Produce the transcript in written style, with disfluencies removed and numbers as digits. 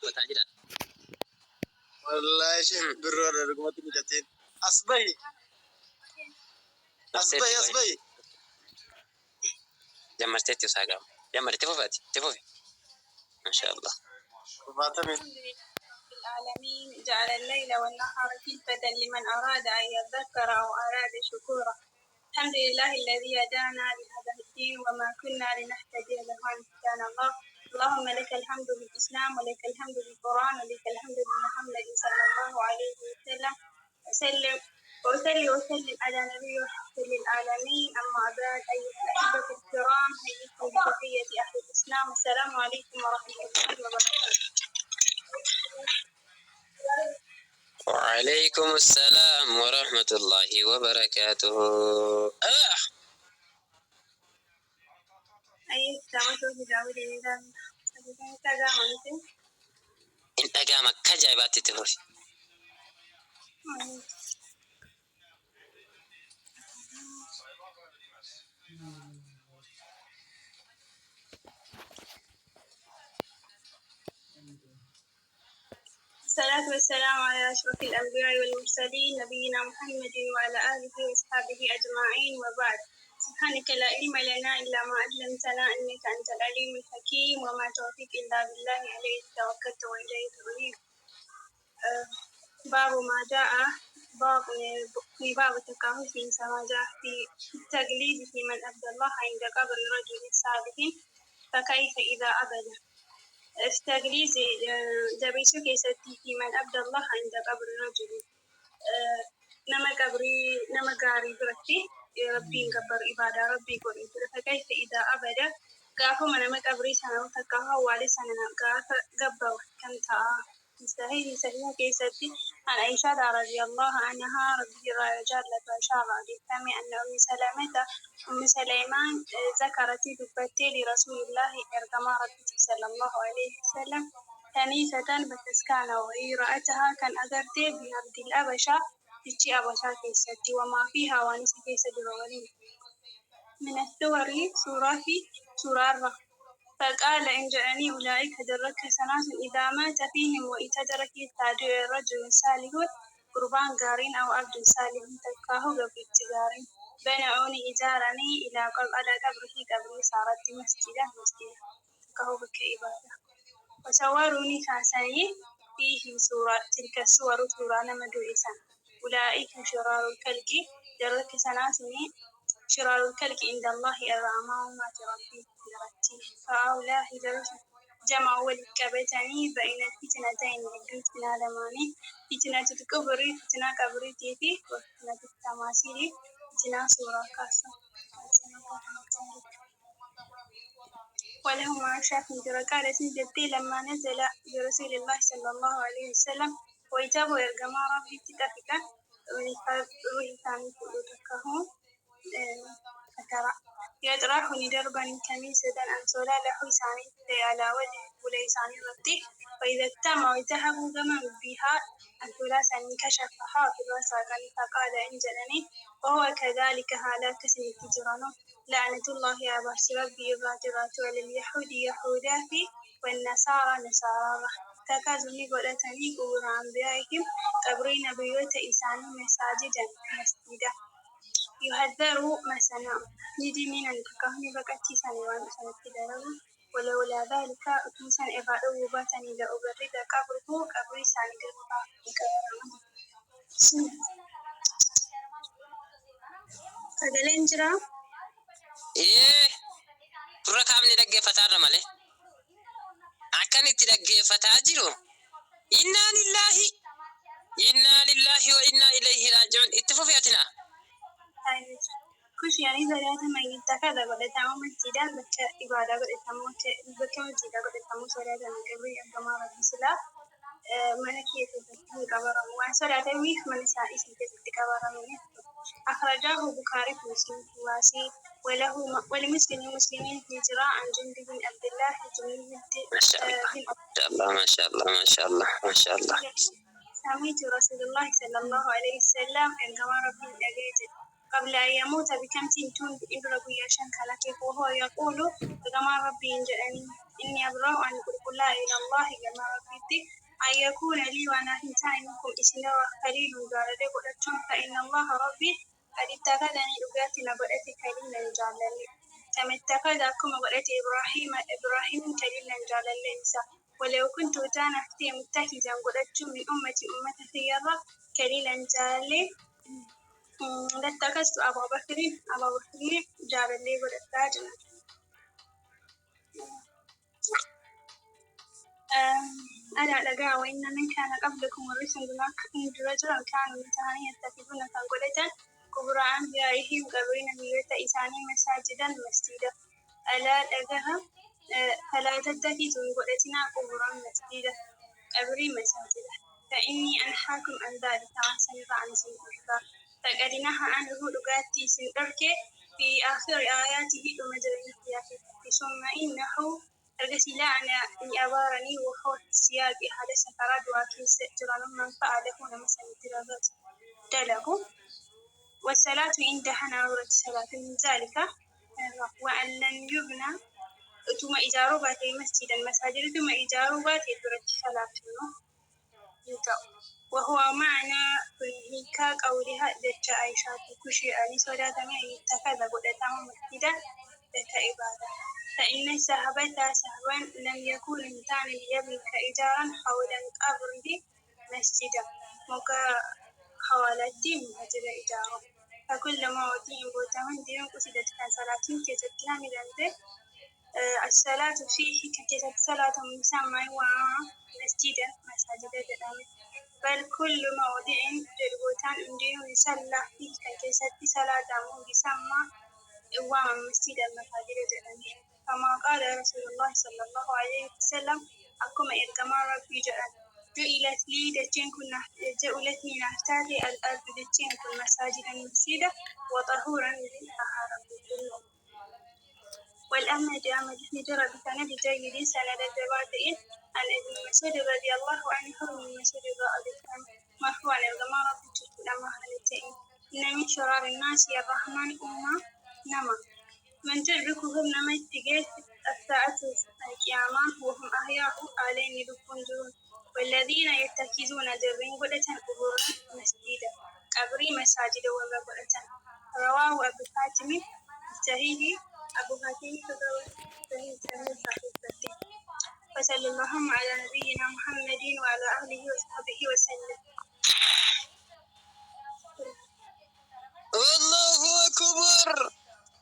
بتاجرا والله شيء برا رقمتي مجتين أصبي جمرتي وساقام جمرتي فوفاتي تفوفي ما شاء الله. العالمين جعل الليل والنهار خلفة لمن أراد أن يذكر أو أراد شكورا. الحمد لله الذي هدانا لهذا الدين وما كنا لنهتدي لولا أن هدانا الله. اللهم لك الحمد بالإسلام ولك الحمد بالقرآن ولك الحمد بمحمد صلى الله عليه وسلم. وسلم على نبي رحمة للعالمين. أما بعد أيها الأحبة الكرام حييكم بتحية أهل الإسلام. السلام عليكم ورحمة الله وبركاته. وعليكم السلام ورحمة الله وبركاته. إن أقامك كجايبات تفوفي. الصلاة والسلام على أشرف الأنبياء والمرسلين نبينا محمد وعلى آله وأصحابه أجمعين وبعد. سبحانك لا علم لنا إلا ما علمتنا إنك أنت العليم الحكيم وما توفيق إلا بالله عليه توكلت وإليه أنيب. باب ما جاء في باب التكهف ما جاء في التقليد في من أبدى الله عند قبر رجل صالح فكيف إذا أبدا. استغليز جبيسو كيستي في من أبدى الله عند قبر رجل نما قاري برتي ربي قبر إبادة ربي قول فكيف إذا أبدا قافوا من نما قبري سنة وفكها والي سنة قاف قبر كنتا مستهيل سهيل كيستي عن عائشة رضي الله عنها رضي رجال لتشار لفهم أن أم سليمان ذكرت ببتي لرسول الله إرقام ربي صلى الله عليه وسلم كنيسة بتسكان وهي رأتها كان أدرتي بأرض الأبشة تجي أبشة كيستي وما فيها ونسي كيستي من الثور سورة فقال إن جاءني أولئك درك سنات إذا مات فيهم وإتدرك تادع رجل صالح قربان قارين أو عبد صالح تلقاه قبل التجارين بنعوني إجارني إلى على قبره قبري صارت مسجدا تلقاه بكإبادة وصوروني كاساني فيه سورة تلك السور سورة مدوئسا أولئك شرار الكلك درك سناتني شرار الكلك عند الله الرحمن ما ربي درتي فأولاه درس جمع والكبتني بين الفتنتين الفتنة لماني فتنة الكبر فتنة كبري تيفي وفتنة التماثيل فتنة سورة كاسة ولهم عشاء في دركة سنجدتي لما نزل برسول الله صلى الله عليه وسلم ويتابوا يرجما ربي تكفك ويثاني كلتكهم أترى يدرحني دربا كميسة أن سولا لحساني على وجه وليساني ربي فإذا اجتمع ويتهبوا جمع بها الثلاثة كشفها في الوساقين فقال انجلني وهو كذلك هذا كسن التجران لعنة الله يا بحث ربي باترات ولليهود يهوداتي والنصارى نصارى تكازني قلتني قبر أنبيائهم قبرين بيوت إسان مساجدا مسجدا يهذر مثلا نجي من الكهن بكتي سنوان سنتدرب ولولا ذلك أتمسن إبادة وباتني لأبرد قبره قبري سانقر فدلين جرا إيه ترى كامني دقة فتاة ماله أكني تدقة فتاة جرو إنا لله وإنا إليه راجعون اتفقنا كش يعني زريعة ما يتكذا ولا تعمل مسجدا بك إبادة ولا تعمل بك مسجدا ولا تعمل زريعة من قبل الجماعة الإسلام ملكية في كبر وسرعة ويف من سائس في كبر منه أخرجه بخاري في مسلم واسي ولمسلمين في جراء عن جند بن عبد الله جند ما شاء الله ما شاء الله ما شاء الله ما شاء الله سمعت رسول الله صلى الله عليه وسلم عندما ربي أجيت قبل أن يموت بكم تنتون بإبرة يشان كلك وهو يقول عندما ربي جاءني إني أبرأ عن لا إلى الله كما ربيتي أن يكون لي وأنا هنتاي منكم إسنا خليل قال قلتم فإن الله ربي قد اتخذني لقاتنا قلت كليلا جعلني كما اتخذكم قلت إبراهيم كليلا جعلني ولو كنت أنا أختي متخذا قلتم من أمة خيرا كليلا جعلني لاتخذت أبا بكر جعلني قلت ألا لقى وإن من كان قبلكم الرسل بما رجلا كانوا متهاني يتخذون كنقلة كبر أنبيائهم قبرين بيوت إساني مساجدا مسجدا ألا لقاها فلا تتخذوا قلتنا قبرا مسجدا قبري مساجدا فإني أنحاكم عن ذلك عن سنة عن سنة فقد نهى عنه لقاتي سنترك في آخر آياته ومجرين ثم إنه التي أنا أبارني وحوت السياق هذا سفرات وكيس جرى من فعله مثلا دراسات دله والصلاة عندها نورة الصلاة من ذلك وأن لن يبنى ثم إذا ربت المسجد المساجد ثم إذا ربت درجة الصلاة وهو معنى هيك قولها ذات عائشة كشي أني صلاة ما يتخذ قدتها مسجدا ذات عبادة فإن الصحابة سهوا لم يكن متان ليبني كإجارا حول قبره مسجدا مكا حوالتي مهجر إجارة فكلما ودين بوتهم دين قصدت كصلاة كتب كاملا الصلاة فيه كتب صلاة مسمى ومسجدا مساجد الأمر بل كل موضع جربوتان دين يصلى فيه كتب صلاة مسمى ومسجد المساجد الأمر كما قال رسول الله صلى الله عليه وسلم أكما إرقما ربي جعلت لي دجين كنا جعلت لي نحتاجي الأرض دجين كن مساجد المسجدة وطهورا للأهار والأمر جامد جرى بسند جيد سند الجوادئ عن ابن مسعود رضي الله عنه من مسعود ذلك مرفوعا إرقما ربي جعلما هلتين إن من شرار الناس الرحمن نما من تدركهم نما اتجاه الساعة القيامة وهم أحياء عليه يدفنون والذين يتخذون درين قدة قبور مسجدا قبري مساجد وقبرة رواه أبو حاتم الصحيح أبو حاتم